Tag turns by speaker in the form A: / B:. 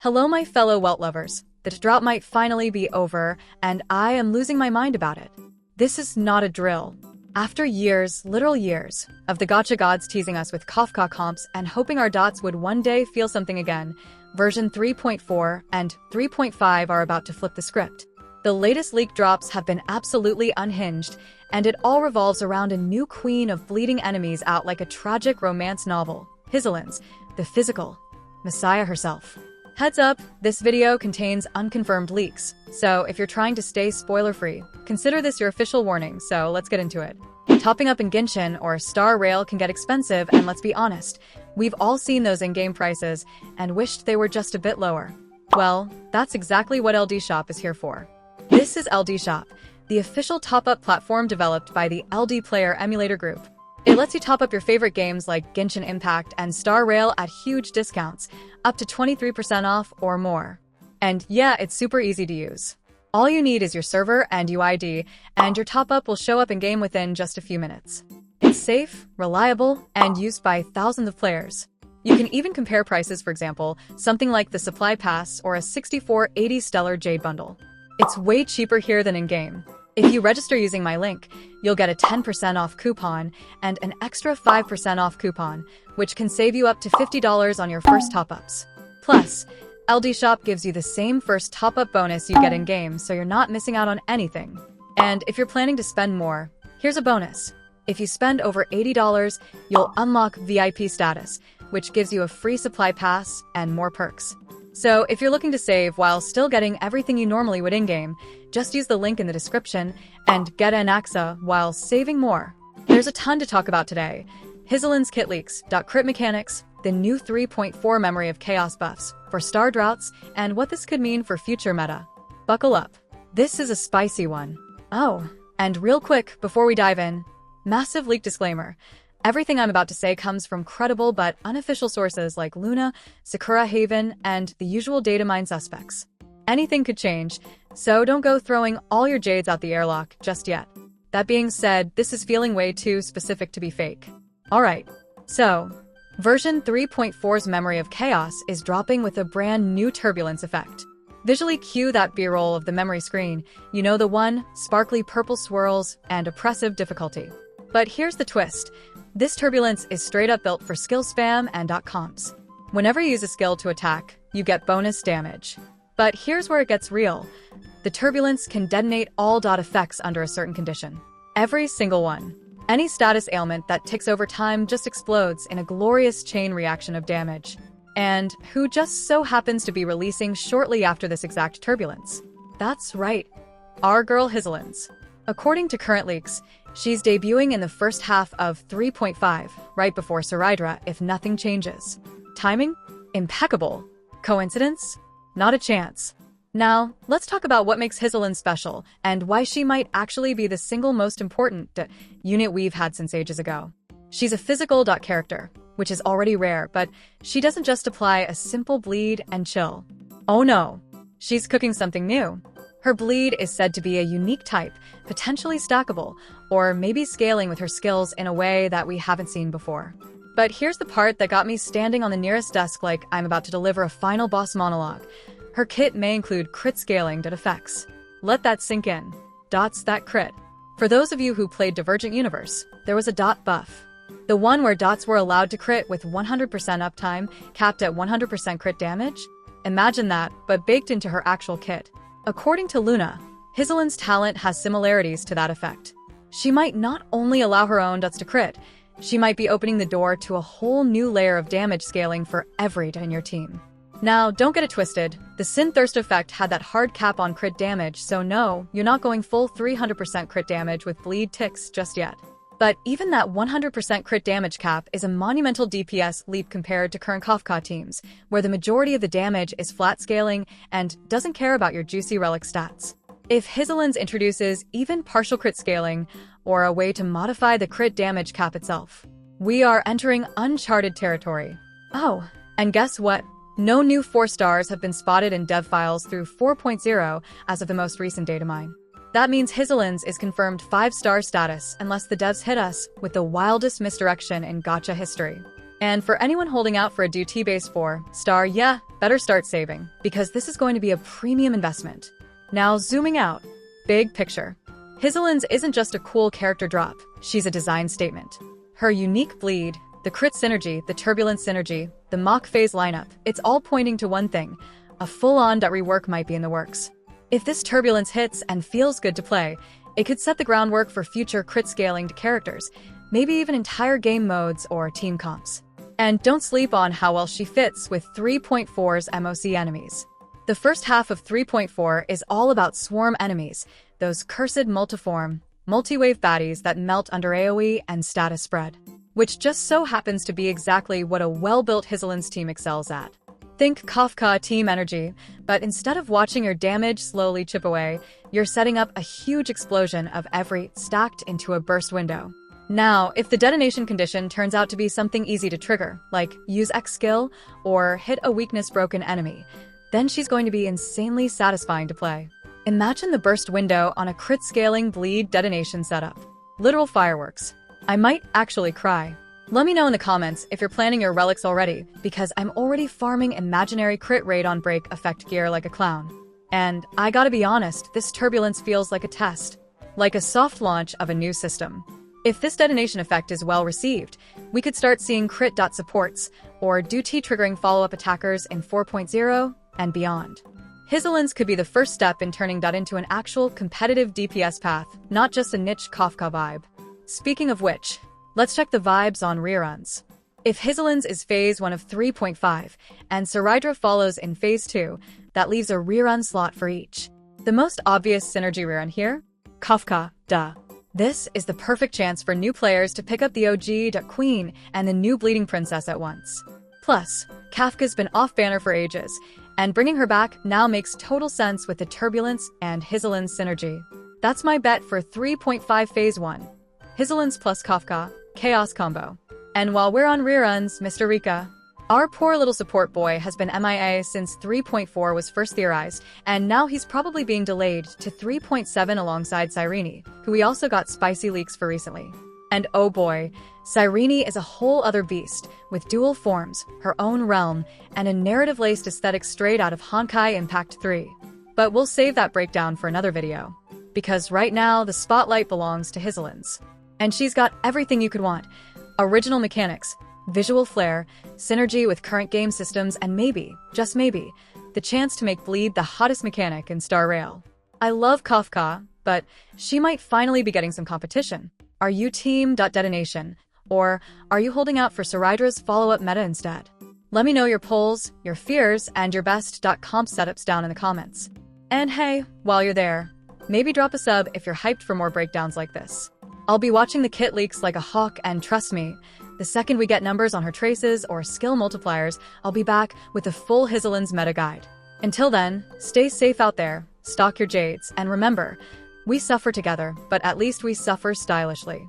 A: Hello, my fellow Welt lovers. The drought might finally be over, and I am losing my mind about it. This is not a drill. After years, literal years, of the gacha gods teasing us with Kafka comps and hoping our dots would one day feel something again, version 3.4 and 3.5 are about to flip the script. The latest leak drops have been absolutely unhinged, and it all revolves around a new queen of bleeding enemies out like a tragic romance novel, Hysilens, the physical messiah herself. Heads up, this video contains unconfirmed leaks, so if you're trying to stay spoiler-free, consider this your official warning, so let's get into it. Topping up in Genshin or Star Rail can get expensive, and let's be honest, we've all seen those in-game prices and wished they were just a bit lower. Well, that's exactly what LDShop is here for. This is LDShop, the official top-up platform developed by the LD Player Emulator Group. It lets you top up your favorite games like Genshin Impact and Star Rail at huge discounts, up to 23% off or more. And yeah, it's super easy to use. All you need is your server and UID, and your top-up will show up in-game within just a few minutes. It's safe, reliable, and used by thousands of players. You can even compare prices, for example, something like the Supply Pass or a 6480 Stellar Jade Bundle. It's way cheaper here than in-game. If you register using my link, you'll get a 10% off coupon and an extra 5% off coupon, which can save you up to $50 on your first top-ups. Plus, LDShop gives you the same first top-up bonus you get in-game, so you're not missing out on anything. And if you're planning to spend more, here's a bonus. If you spend over $80, you'll unlock VIP status, which gives you a free supply pass and more perks. So if you're looking to save while still getting everything you normally would in-game, just use the link in the description and get an AXA while saving more. There's a ton to talk about today. Hysilens kit leaks, crit mechanics, the new 3.4 Memory of Chaos buffs for star droughts, and what this could mean for future meta. Buckle up. This is a spicy one. Oh, and real quick before we dive in, massive leak disclaimer. Everything I'm about to say comes from credible but unofficial sources like Luna, Sakura Haven, and the usual data mine suspects. Anything could change, so don't go throwing all your jades out the airlock just yet. That being said, this is feeling way too specific to be fake. Alright, so, version 3.4's Memory of Chaos is dropping with a brand new turbulence effect. Visually cue that B-roll of the memory screen, you know the one, sparkly purple swirls, and oppressive difficulty. But here's the twist. This turbulence is straight up built for skill spam and comps. Whenever you use a skill to attack, you get bonus damage. But here's where it gets real. The turbulence can detonate all effects under a certain condition. Every single one. Any status ailment that ticks over time just explodes in a glorious chain reaction of damage. And who just so happens to be releasing shortly after this exact turbulence? That's right, our girl Hysilens. According to current leaks, she's debuting in the first half of 3.5, right before Cyrene if nothing changes. Timing? Impeccable. Coincidence? Not a chance. Now, let's talk about what makes Hysilens special, and why she might actually be the single most important unit we've had since ages ago. She's a physical character, which is already rare, but she doesn't just apply a simple bleed and chill. Oh no, she's cooking something new. Her bleed is said to be a unique type, potentially stackable, or maybe scaling with her skills in a way that we haven't seen before. But here's the part that got me standing on the nearest desk like I'm about to deliver a final boss monologue. Her kit may include crit scaling effects. Let that sink in. Dots that crit. For those of you who played Divergent Universe, there was a dot buff. The one where dots were allowed to crit with 100% uptime, capped at 100% crit damage? Imagine that, but baked into her actual kit. According to Luna, Hysilens' talent has similarities to that effect. She might not only allow her own dots to crit, she might be opening the door to a whole new layer of damage scaling for every in your team. Now, don't get it twisted, the Sin Thirst effect had that hard cap on crit damage, so no, you're not going full 300% crit damage with bleed ticks just yet. But even that 100% crit damage cap is a monumental DPS leap compared to current Kafka teams, where the majority of the damage is flat scaling and doesn't care about your juicy relic stats. If Hysilens introduces even partial crit scaling, or a way to modify the crit damage cap itself, we are entering uncharted territory. Oh, and guess what? No new 4 stars have been spotted in dev files through 4.0 as of the most recent data mine. That means Hysilens is confirmed 5-star status unless the devs hit us with the wildest misdirection in gacha history. And for anyone holding out for a DoT base 4-star, yeah, better start saving, because this is going to be a premium investment. Now, zooming out. Big picture. Hysilens isn't just a cool character drop, she's a design statement. Her unique bleed, the crit synergy, the turbulent synergy, the mock phase lineup, it's all pointing to one thing. A full-on DoT rework might be in the works. If this turbulence hits and feels good to play, it could set the groundwork for future crit scaling to characters, maybe even entire game modes or team comps. And don't sleep on how well she fits with 3.4's MOC enemies. The first half of 3.4 is all about swarm enemies, those cursed multiform, multi-wave baddies that melt under AoE and status spread, which just so happens to be exactly what a well-built Hysilens team excels at. Think Kafka team energy, but instead of watching your damage slowly chip away, you're setting up a huge explosion of every stacked into a burst window. Now, if the detonation condition turns out to be something easy to trigger, like use X skill or hit a weakness-broken enemy, then she's going to be insanely satisfying to play. Imagine the burst window on a crit scaling bleed detonation setup. Literal fireworks. I might actually cry. Let me know in the comments if you're planning your relics already, because I'm already farming imaginary crit rate on break effect gear like a clown. And I gotta be honest, this turbulence feels like a test, like a soft launch of a new system. If this detonation effect is well received, we could start seeing crit DoT supports, or DoT triggering follow-up attackers in 4.0 and beyond. Hysilens could be the first step in turning DoT into an actual competitive DPS path, not just a niche Kafka vibe. Speaking of which, let's check the vibes on reruns. If Hysilens is phase 1 of 3.5, and Cyrene follows in phase 2, that leaves a rerun slot for each. The most obvious synergy rerun here? Kafka, duh. This is the perfect chance for new players to pick up the OG DoT Queen and the new Bleeding Princess at once. Plus, Kafka's been off-banner for ages, and bringing her back now makes total sense with the Turbulence and Hysilens synergy. That's my bet for 3.5 phase 1. Hysilens plus Kafka, Chaos combo. And while we're on reruns, Mr. Reca, our poor little support boy has been MIA since 3.4 was first theorized, and now he's probably being delayed to 3.7 alongside Cyrene, who we also got spicy leaks for recently. And oh boy, Cyrene is a whole other beast, with dual forms, her own realm, and a narrative-laced aesthetic straight out of Honkai Impact 3. But we'll save that breakdown for another video, because right now the spotlight belongs to Hysilens. And she's got everything you could want. Original mechanics, visual flair, synergy with current game systems, and maybe, just maybe, the chance to make Bleed the hottest mechanic in Star Rail. I love Kafka, but she might finally be getting some competition. Are you team DoT detonation, or are you holding out for Cyrene's follow-up meta instead? Let me know your polls, your fears, and your best DoT comp setups down in the comments. And hey, while you're there, maybe drop a sub if you're hyped for more breakdowns like this. I'll be watching the kit leaks like a hawk, and trust me, the second we get numbers on her traces or skill multipliers, I'll be back with a full Hysilens meta guide. Until then, stay safe out there, stock your jades, and remember, we suffer together, but at least we suffer stylishly.